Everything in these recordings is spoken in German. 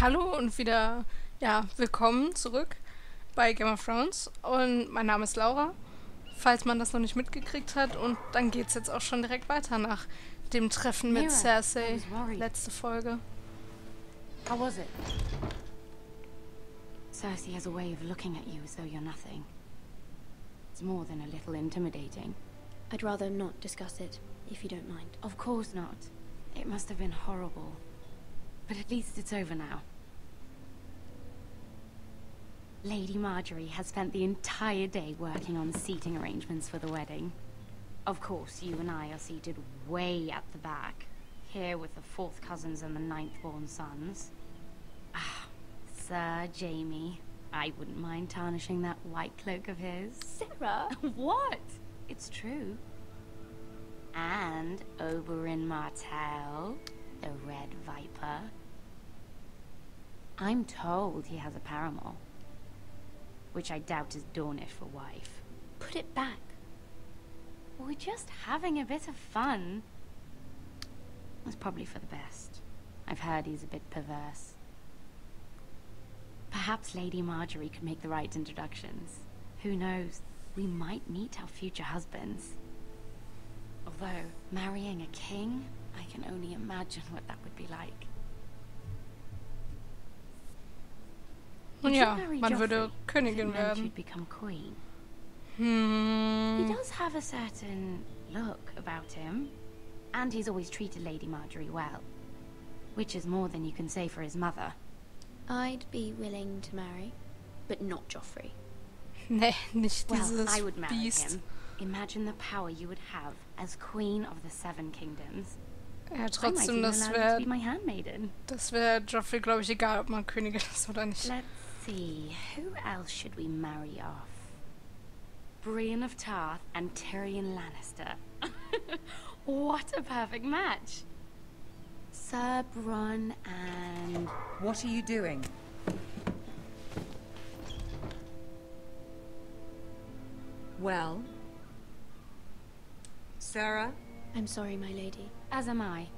Hallo und wieder, willkommen zurück bei Game of Thrones. Und mein Name ist Laura, falls man das noch nicht mitgekriegt hat. Und dann geht's jetzt auch schon direkt weiter nach dem Treffen mit Mira, I Cersei. was worried. Letzte Folge. How was it? Cersei has a way of looking at you as though you're nothing. It's more than a little intimidating. I'd rather not discuss it, if you don't mind. Of course not. It must have been horrible. But at least it's over now. Lady Marjorie has spent the entire day working on seating arrangements for the wedding. Of course, you and I are seated way at the back, here with the 4th cousins and the 9th-born sons. Ah, Sir Jamie. I wouldn't mind tarnishing that white cloak of his. Sarah? What? It's true. And Oberyn Martell, the Red Viper. I'm told he has a paramour, which I doubt is Dornish for wife. Put it back. We're just having a bit of fun. It's probably for the best. I've heard he's a bit perverse. Perhaps Lady Marjorie could make the right introductions. Who knows? We might meet our future husbands. Although, marrying a king, I can only imagine what that would be like. Would you Ja, marry man würde Joffrey Königin if it meant werden. you'd become queen? He Hm. does have a certain look about him, and he's always treated Lady Marjorie well, which is more than you can say for his mother. I'd be willing to marry, but not Joffrey. Nee, nicht Well, dieses I would marry Biest. him. Imagine the power you would have as Queen of the Seven Kingdoms. Ja, I might trotzdem, even das allow you to wäre be my handmaiden. Joffrey, glaube ich, egal, ob man Königin ist oder nicht. Let's see, who else should we marry off? Brienne of Tarth and Tyrion Lannister. What a perfect match. Sir Bronn and... What are you doing? Well? Sarah? I'm sorry, my lady. As am I.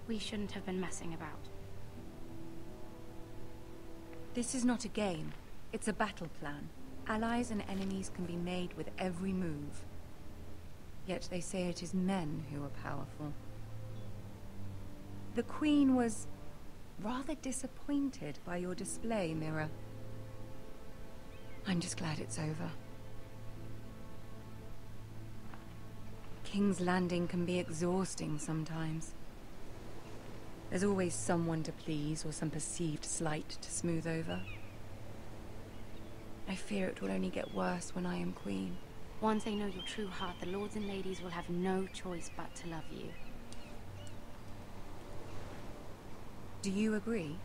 We shouldn't have been messing about. This is not a game. It's a battle plan. Allies and enemies can be made with every move. Yet they say it is men who are powerful. The Queen was rather disappointed by your display, Mira. I'm just glad it's over. King's Landing can be exhausting sometimes. There's always someone to please or some perceived slight to smooth over. I fear it will only get worse when I am queen. Once they know your true heart, the lords and ladies will have no choice but to love you. Do you agree?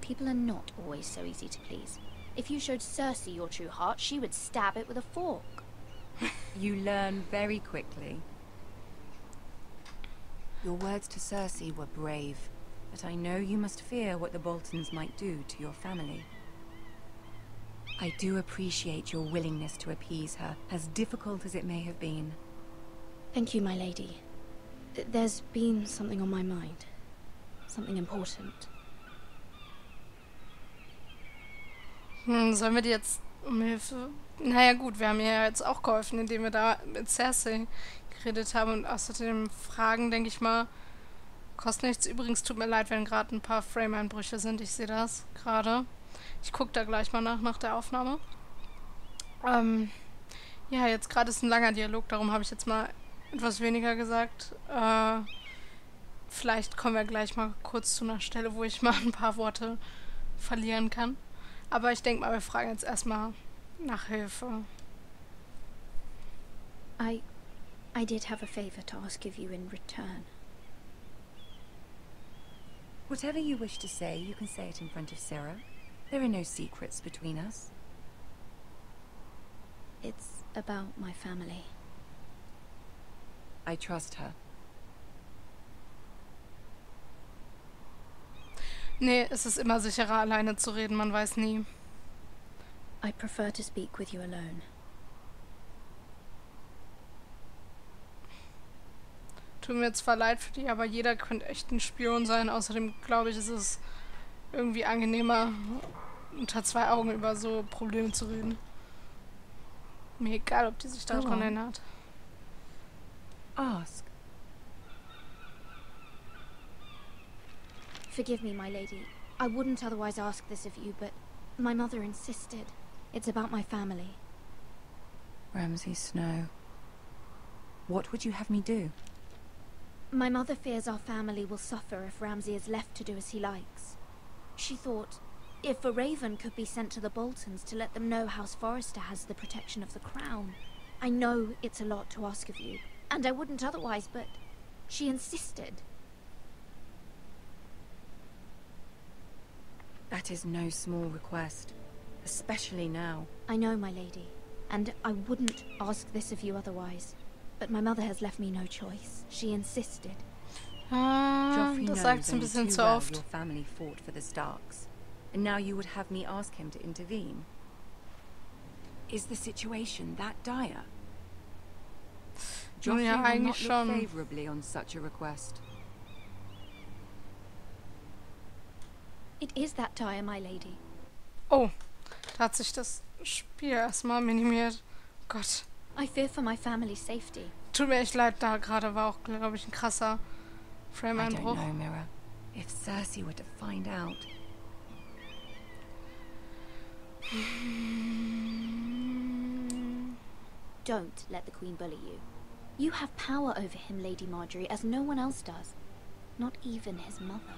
People are not always so easy to please. If you showed Cersei your true heart, she would stab it with a fork. You learn very quickly. Your words to Cersei were brave, but I know you must fear what the Boltons might do to your family. I do appreciate your willingness to appease her, as difficult as it may have been. Thank you, my lady. There's been something on my mind. Something important. Sollen wir die jetzt um Hilfe... Naja gut, wir haben ihr ja jetzt auch geholfen, indem wir da mit Cersei geredet haben. Und außerdem Fragen, denke ich mal, kostet nichts. Übrigens, tut mir leid, wenn gerade ein paar Frame-Einbrüche sind. Ich sehe das gerade. Ich gucke da gleich mal nach der Aufnahme. Ja, jetzt gerade ist ein langer Dialog, darum habe ich jetzt mal etwas weniger gesagt. Vielleicht kommen wir gleich mal kurz zu einer Stelle, wo ich mal ein paar Worte verlieren kann. Aber ich denke mal, wir fragen jetzt erstmal nach Hilfe. I did have a favor to ask of you in return. Whatever you wish to say, you can say it in front of Sarah. There are no secrets between us. It's about my family. I trust her. Nee, es ist immer sicherer, alleine zu reden, man weiß nie. I prefer to speak with you alone. Tut mir zwar leid für die, aber jeder könnte echt ein Spion sein. Außerdem glaube ich, ist es irgendwie angenehmer, unter zwei Augen über so Probleme zu reden. Mir egal, ob die sich daran erinnert. Ask. Forgive me, my lady. I wouldn't otherwise ask this of you, but my mother insisted. It's about my family. Ramsay Snow. What would you have me do? My mother fears our family will suffer if Ramsay is left to do as he likes. She thought, if a raven could be sent to the Boltons to let them know House Forrester has the protection of the crown. I know it's a lot to ask of you, and I wouldn't otherwise, but she insisted. That is no small request, especially now. I know, my lady, and I wouldn't ask this of you otherwise. But my mother has left me no choice. She insisted. Joffrey Das knows sagt sie ein only bisschen too zu well oft. your family fought for the Starks, and now you would have me ask him to intervene. Is the situation that dire? Joffrey Ja, will eigentlich not look schon. favorably on such a request. It is that dire, my lady. Oh, da hat sich das Spiel erstmal minimiert. Gott. I fear for my family's safety. Tut mir echt leid, da gerade war auch, glaube ich, ein krasser I don't Frame-Einbruch. know, Mira. If Cersei were to find out. Don't let the Queen bully you. You have power over him, Lady Marjorie, as no one else does. Not even his mother.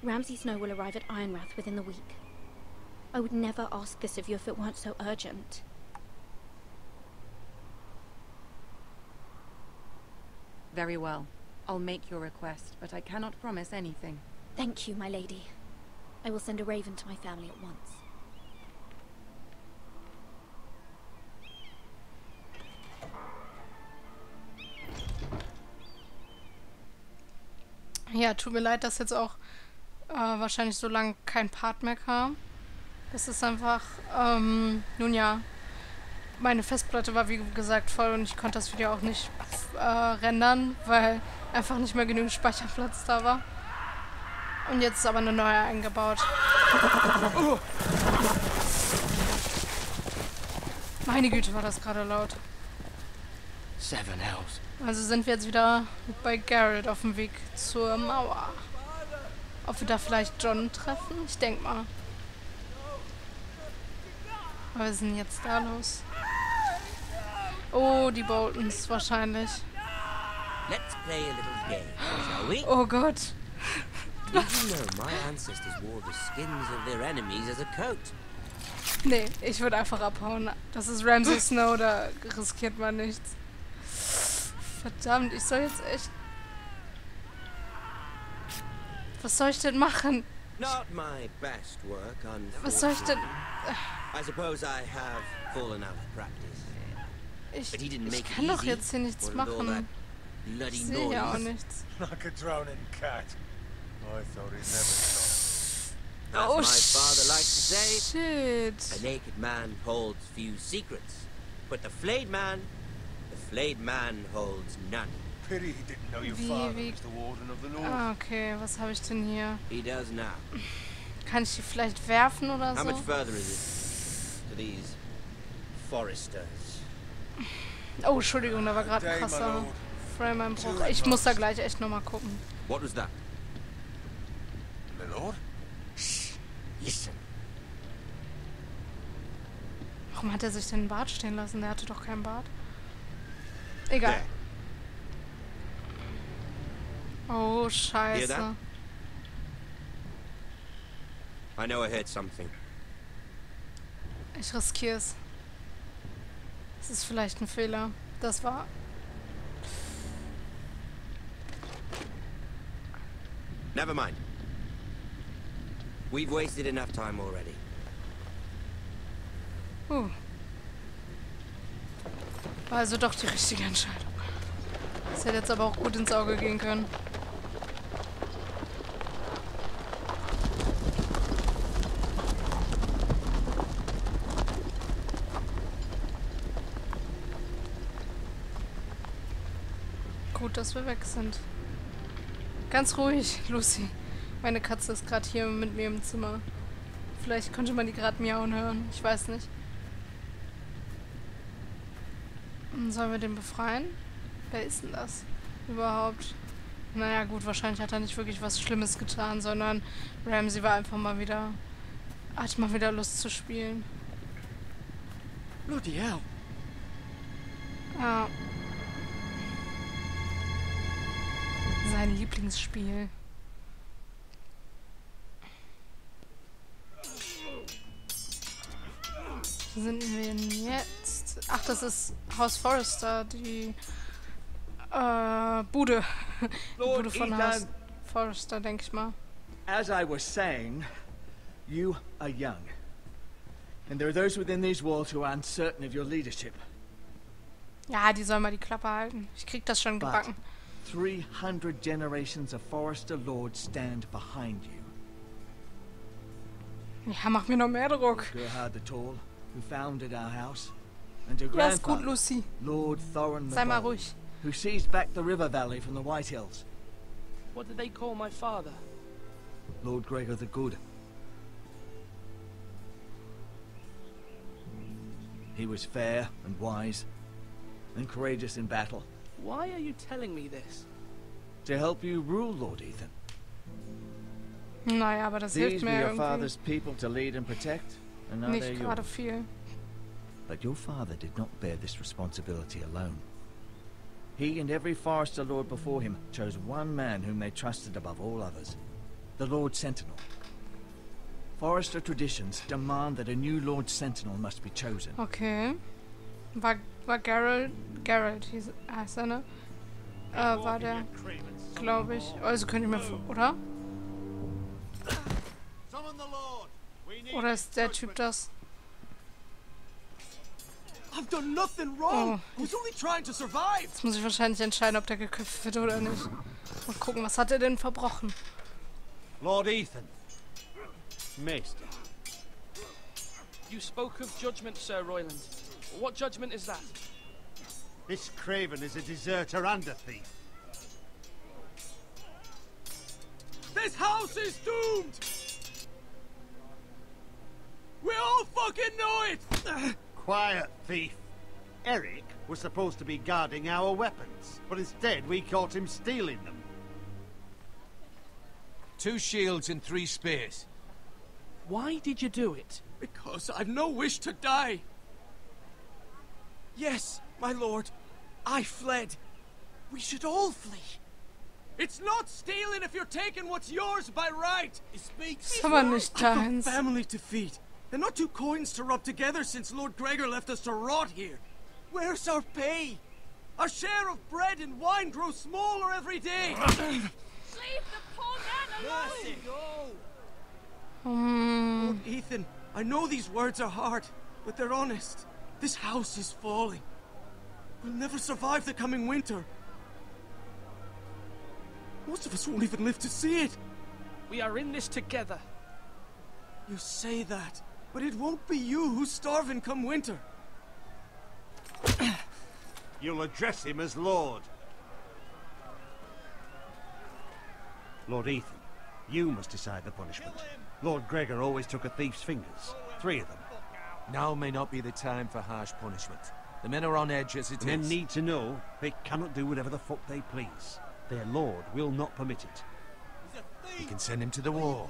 Ramsay Snow will arrive at Ironrath within the week. I would never ask this of you if it weren't so urgent. Very well. I'll make your request, but I cannot promise anything. Thank you, my lady. I will send a raven to my family at once. Ja, tut mir leid, dass jetzt auch wahrscheinlich so lange kein Part mehr kam. Das ist einfach, nun ja, meine Festplatte war wie gesagt voll und ich konnte das Video auch nicht rendern, weil einfach nicht mehr genügend Speicherplatz da war. Und jetzt ist aber eine neue eingebaut. Meine Güte, war das gerade laut. Seven hells. Also sind wir jetzt wieder bei Garrett auf dem Weg zur Mauer. Ob wir da vielleicht John treffen? Ich denke mal. Aber was ist denn jetzt da los? Oh, die Boltons wahrscheinlich. Let's play a little game, shall we? Oh Gott. Did you know my ancestors wore the skins of their enemies as a coat? Nee, ich würde einfach abhauen. Das ist Ramsay Snow, da riskiert man nichts. Verdammt, ich soll jetzt echt... Was soll ich denn machen? Not my best work, Was soll ich denn... I suppose I have fallen out of practice. But he didn't Ich make it kann doch easy. jetzt hier nichts What with all that machen. bloody Ich sehe ja auch noise. nichts. Like a drowning cat. I thought he'd never stop. As Oh, my father liked to say, a shit. naked man holds few secrets, but the flayed man holds none. Pity he didn't know your Wie- father wie- was the warden of the North. Ah, okay, was habe ich denn hier? He does now. Kann ich die vielleicht werfen oder How much so? further is it to these foresters? Oh, Entschuldigung, da war gerade ein Day, my krasser lord. Frame-Einbruch. Ich muss da gleich echt nochmal gucken. What was that? My lord? Listen. Warum hat er sich denn einen Bart stehen lassen? Der hatte doch keinen Bart. Egal. There. Oh, Hear scheiße. that? I know I heard something. Ich riskiere es. Das ist vielleicht ein Fehler. Das war... Never mind. We've wasted enough time already. War also doch die richtige Entscheidung. Das hätte jetzt aber auch gut ins Auge gehen können. Gut, dass wir weg sind. Ganz ruhig, Lucy. Meine Katze ist gerade hier mit mir im Zimmer. Vielleicht konnte man die gerade miauen hören. Ich weiß nicht. Sollen wir den befreien? Wer ist denn das überhaupt? Naja gut, wahrscheinlich hat er nicht wirklich was Schlimmes getan, sondern Ramsay war einfach mal wieder... hat mal wieder Lust zu spielen. Bloody hell. Ja. Sein Lieblingsspiel. Wo sind wir denn jetzt? Ach, das ist Haus Forrester, die Bude. Die Bude von Haus Forrester, denke ich mal. As I was saying, you are young. And there are those within these walls who are uncertain of your leadership. Ja, die soll mal die Klappe halten. Ich krieg das schon gebacken. 300 generations of Forrester Lords stand behind you. Ja, mach mir noch mehr Druck. Gerhard the Tall, who founded our house, and your Ja, ist gut, grandfather, Lucy. Lord Thorin the Sei mal Bold, ruhig. who seized back the river valley from the White Hills. What did they call my father? Lord Gregor the Good. He was fair and wise, and courageous in battle. Why are you telling me this? To help you rule, Lord Ethan. Naja, aber das hilft These were mir your irgendwie father's people to lead and protect, and now they're nicht gerade yours. viel. But your father did not bear this responsibility alone. He and every Forester Lord before him chose one man whom they trusted above all others, the Lord Sentinel. Forester traditions demand that a new Lord Sentinel must be chosen. Okay. War Geralt heißt er, ne? War der, glaube ich. Also könnte ich mir oder? Oder ist der Typ das? I've done nothing wrong. Oh. I was only trying to survive. Jetzt muss ich wahrscheinlich entscheiden, ob der geköpft wird oder nicht. Mal gucken, was hat er denn verbrochen? Lord Ethan. Maester. You spoke of judgment, Sir Royland. What judgment is that? This craven is a deserter and a thief. This house is doomed. We all fucking know it. Quiet, thief. Eric was supposed to be guarding our weapons, but instead we caught him stealing them. 2 shields and 3 spears. Why did you do it? Because I've no wish to die. Yes, my lord. I fled. We should all flee. It's not stealing if you're taking what's yours by right. It speaks. Ist aber nicht I've got deins. family to feed, and not 2 coins to rub together since Lord Gregor left us to rot here. Where's our pay? Our share of bread and wine grows smaller every day. Leave the poor man alone! Lord Ethan, I know these words are hard, but they're honest. This house is falling. We'll never survive the coming winter. Most of us won't even live to see it. We are in this together. You say that, but it won't be you who's starving come winter. You'll address him as Lord. Lord Ethan, you must decide the punishment. Lord Gregor always took a thief's fingers. 3 of them. Now may not be the time for harsh punishment. The men are on edge as it The men is. need to know they cannot do whatever the fuck they please. Their lord will not permit it. You can send him to the war.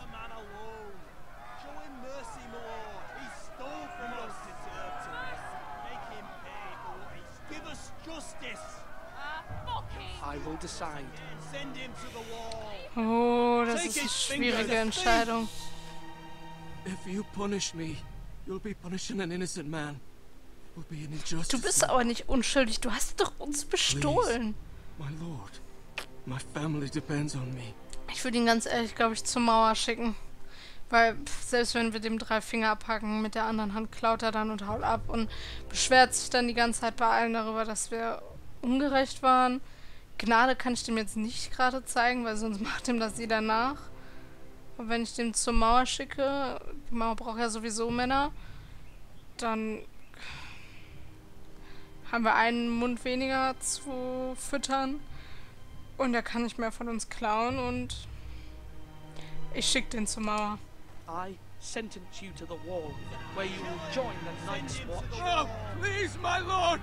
I will decide. Oh, das ist eine schwierige Entscheidung. If you punish me, you'll be punishing an innocent man. It will be an injustice. Du bist aber nicht unschuldig. Du hast doch uns bestohlen. My lord, my family depends on me. Ich würde ihn ganz ehrlich, glaube ich, zur Mauer schicken. Weil selbst wenn wir dem 3 Finger abhacken, mit der anderen Hand klaut er dann und haut ab und beschwert sich dann die ganze Zeit bei allen darüber, dass wir ungerecht waren. Gnade kann ich dem jetzt nicht gerade zeigen, weil sonst macht ihm das jeder nach. Und wenn ich den zur Mauer schicke, die Mauer braucht ja sowieso Männer, dann haben wir einen Mund weniger zu füttern. Und er kann nicht mehr von uns klauen und ich schicke den zur Mauer. I sentence you to the wall, where you will join the Night's Watch. No, please, my lord!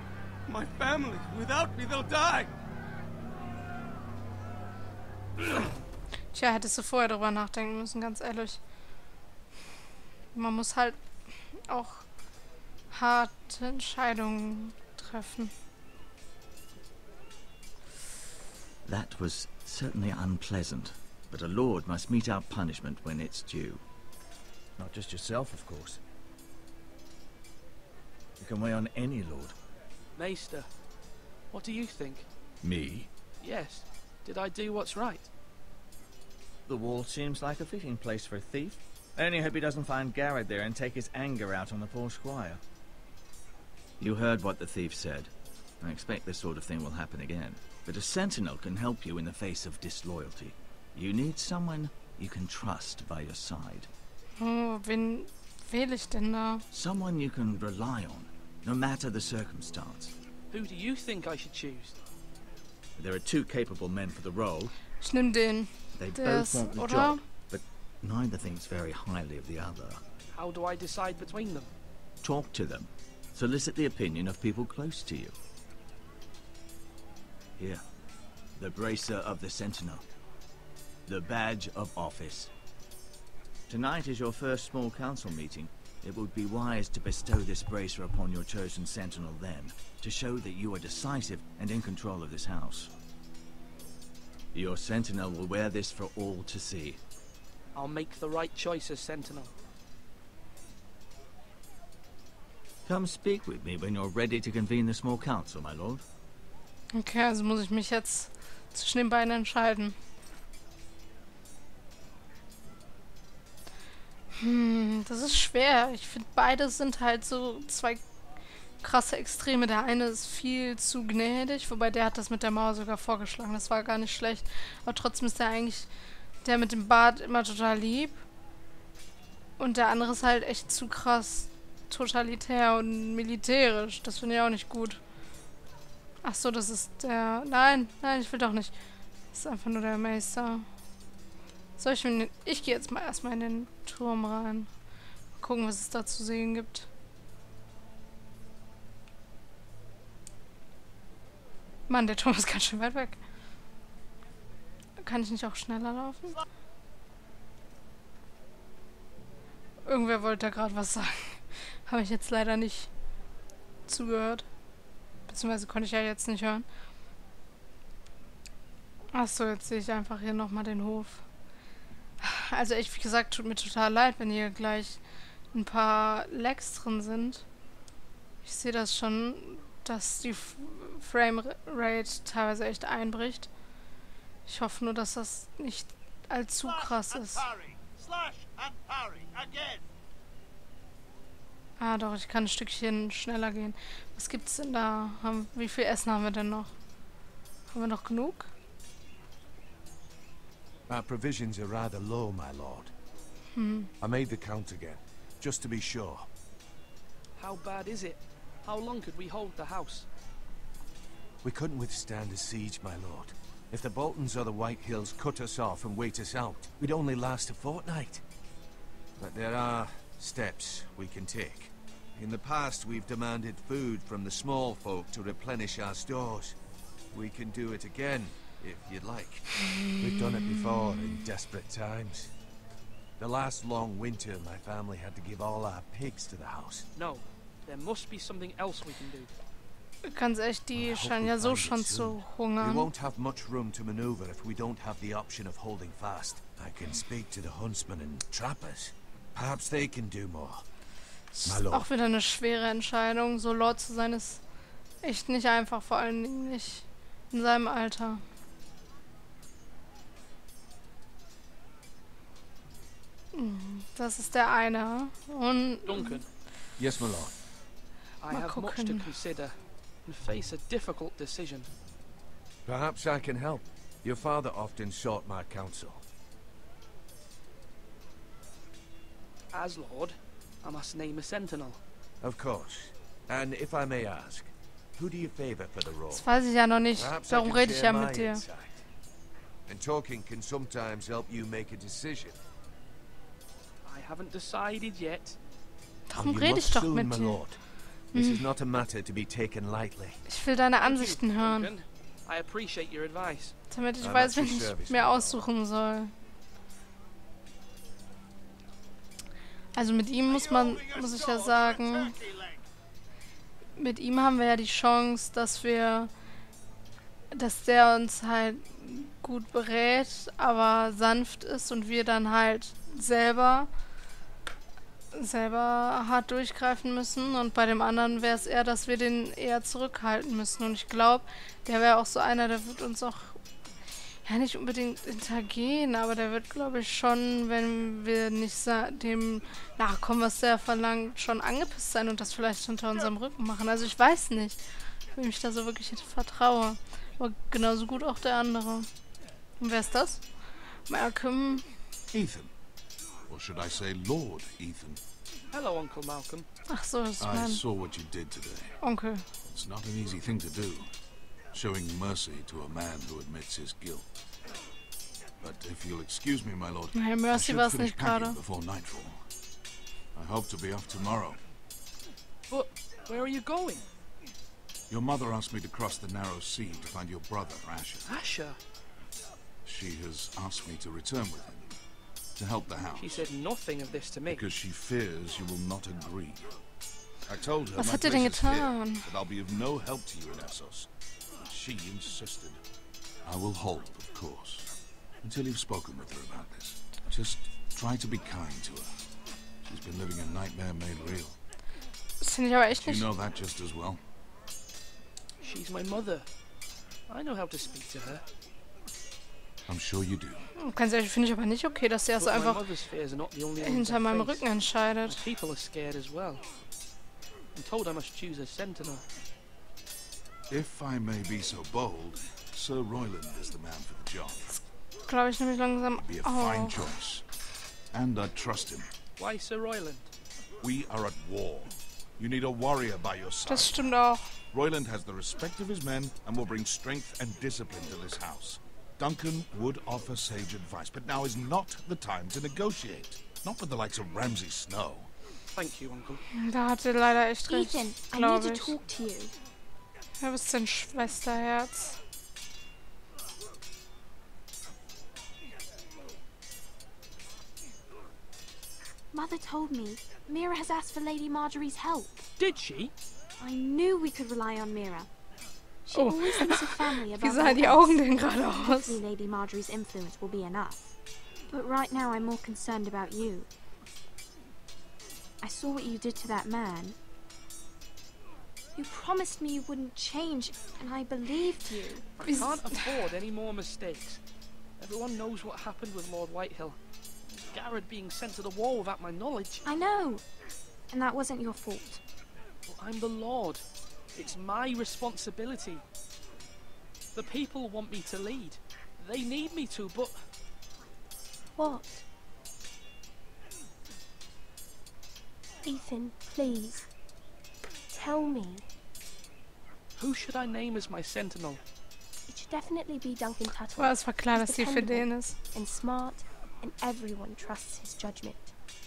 My family, without me, they'll die! Tja, hättest du vorher drüber nachdenken müssen, ganz ehrlich. Man muss halt auch harte Entscheidungen treffen. That was certainly unpleasant, but a lord must mete out punishment when it's due. Not just yourself, of course. You can weigh on any lord. Maester, what do you think? Me? Yes. Did I do what's right? The wall seems like a fitting place for a thief. I only hope he doesn't find Garrett there and take his anger out on the poor squire. You heard what the thief said. I expect this sort of thing will happen again. But a sentinel can help you in the face of disloyalty. You need someone you can trust by your side. Oh, wen wähle ich denn da? Someone you can rely on, no matter the circumstance. Who do you think I should choose? There are two capable men for the role. Ich nehm den. They Der both ist, want the oder? job, but neither thinks very highly of the other. How do I decide between them? Talk to them. Solicit the opinion of people close to you. Here, the bracer of the Sentinel. The badge of office. Tonight is your first small council meeting. It would be wise to bestow this bracer upon your chosen Sentinel then, to show that you are decisive and in control of this house. Your Sentinel will wear this for all to see. I'll make the right choice as Sentinel. Come speak with me when you're ready to convene the small council, my lord. Okay, also muss ich mich jetzt zwischen den beiden entscheiden. Das ist schwer. Ich finde, beide sind halt so zwei krasse Extreme. Der eine ist viel zu gnädig, wobei der hat das mit der Mauer sogar vorgeschlagen. Das war gar nicht schlecht. Aber trotzdem ist der eigentlich, der mit dem Bart, immer total lieb. Und der andere ist halt echt zu krass totalitär und militärisch. Das finde ich auch nicht gut. Ach so, das ist der... Nein, ich will doch nicht. Das ist einfach nur der Meister. Soll ich in den... Ich gehe jetzt mal erstmal in den Turm rein. Mal gucken, was es da zu sehen gibt. Mann, der Turm ist ganz schön weit weg. Kann ich nicht auch schneller laufen? Irgendwer wollte da gerade was sagen. Habe ich jetzt leider nicht zugehört. Beziehungsweise konnte ich ja jetzt nicht hören. Achso, jetzt sehe ich einfach hier nochmal den Hof. Also echt, wie gesagt, tut mir total leid, wenn hier gleich ein paar Lags drin sind. Ich sehe das schon, dass die Framerate teilweise echt einbricht. Ich hoffe nur, dass das nicht allzu krass ist. Ah doch, ich kann ein Stückchen schneller gehen. Was gibt's denn da? Wie viel Essen haben wir denn noch? Haben wir noch genug? Our provisions are rather low, my lord. I made the count again, just to be sure. How bad is it? How long could we hold the house? We couldn't withstand a siege, my lord. If the Boltons or the White Hills cut us off and wait us out, we'd only last a fortnight. But there are steps we can take. In the past, we've demanded food from the small folk to replenish our stores. We can do it again, if you'd like. We've done it before in desperate times. The last long winter, my family had to give all our pigs to the house. No, there must be something else we can do. Ganz echt, die scheinen ja so schon zu We hungern. won't have much room to maneuver if we don't have the option of holding fast. I can speak to the huntsmen and trappers. Perhaps they can do more. My lord. Auch wieder eine schwere Entscheidung. So Lord zu sein ist echt nicht einfach, vor allen Dingen nicht in seinem Alter. Das ist der eine. Und Duncan, Yes, my lord. I Mal have much to gucken. consider and face a difficult decision. Perhaps I can help. Your father often sought my counsel. As Lord, I must name a sentinel. Of course. And if I may ask, who do you favor for the role? das weiß ich ja noch nicht. Perhaps I Darum can rede ich share ja my mit dir. insight. And talking can sometimes help you make a decision. I haven't decided yet. Darum rede ich doch mit my dir. lord. This is not a matter to be taken lightly. Ich will deine Ansichten hören, Duncan. I appreciate your advice. damit ich I'm weiß, at wen your ich service, mir my lord. aussuchen soll. Also mit ihm muss ich ja sagen, mit ihm haben wir ja die Chance, dass der uns halt gut berät, aber sanft ist und wir dann halt selber hart durchgreifen müssen. Und bei dem anderen wäre es eher, dass wir den eher zurückhalten müssen. Und ich glaube, der wäre auch so einer, der wird uns auch ja nicht unbedingt hintergehen, aber der wird, glaube ich, schon, wenn wir nicht dem nachkommen, was der verlangt, schon angepisst sein und das vielleicht hinter unserem Rücken machen. Also ich weiß nicht, wem ich da so wirklich vertraue. Aber genauso gut auch der andere. Und wer ist das? Malcolm. Ethan. Or should I say Lord Ethan? Hello, Uncle Malcolm. Ach so, das ist I mein saw what you did today. Onkel. It's not an easy thing to do, showing mercy to a man who admits his guilt. But if you'll excuse me, my lord, Naja, I Mercy should war es finish nicht packing gerade. before nightfall. I hope to be off tomorrow. But where are you going? Your mother asked me to cross the narrow sea to find your brother, Asher. Asher? She has asked me to return with him, to help the house. She said nothing of this to me. Because she fears you will not agree. I told her Was my hat er denn place is here, getan? that I'll be of no help to you in Essos. She insisted. I will hold, of course, until you've spoken with her about this. Just try to be kind to her. She's been living a nightmare made real. Das finde ich aber echt You nicht. know that just as well. She's my mother. I know how to speak to her. I'm sure you do. Ganz ehrlich, finde ich aber nicht okay, dass er so But my einfach mother's fears are not the only ones hinter I meinem face. Rücken entscheidet. My people are scared as well. I'm told I must choose a sentinel. If I may be so bold, Sir Royland is the man for the job. Glaube ich nämlich langsam Be a fine auch. choice. And I trust him. Why Sir Royland? We are at war. You need a warrior by your side. Das stimmt auch. Royland has the respect of his men and will bring strength and discipline to this house. Duncan would offer sage advice, but now is not the time to negotiate. Not with the likes of Ramsay Snow. Thank you, Uncle. Da hat er leider echt recht, Ethan, I need glaube to ich. talk to you. Ja, bist du ein Schwesterherz. Mother told me Mira has asked for Lady Marjorie's help. Did she? I knew we could rely on Mira. She Oh. always thinks of family Wie above sahen all die else. Augen denn gerade aus? Hopefully Lady Marjorie's influence will be enough. But right now I'm more concerned about you. I saw what you did to that man. You promised me you wouldn't change, and I believed you. I can't afford any more mistakes. Everyone knows what happened with Lord Whitehill. Garrett being sent to the war without my knowledge. I know. And that wasn't your fault. Well, I'm the Lord. It's my responsibility. The people want me to lead. They need me to, but What? Ethan, please. Tell me. who should I name as my sentinel? It should definitely be Duncan Tuttle. Boah, es war klar, dass He's die für den dependable ist. and smart, and everyone trusts his judgment.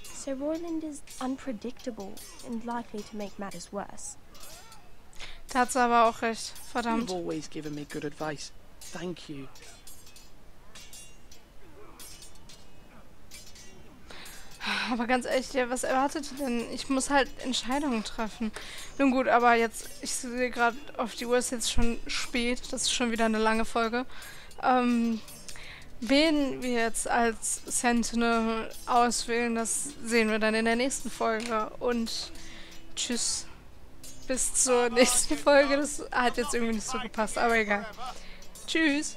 Sir Royland is unpredictable and likely to make matters worse. Da hat sie aber auch recht. You've Verdammt. always given me good advice. Thank you. Aber ganz ehrlich, ja, was erwartet ihr denn? Ich muss halt Entscheidungen treffen. Nun gut, aber jetzt, ich sehe gerade auf die Uhr, ist jetzt schon spät. Das ist schon wieder eine lange Folge. Wen wir jetzt als Sentinel auswählen, das sehen wir dann in der nächsten Folge. Und tschüss. Bis zur nächsten Folge. Das hat jetzt irgendwie nicht so gepasst, aber egal. Tschüss.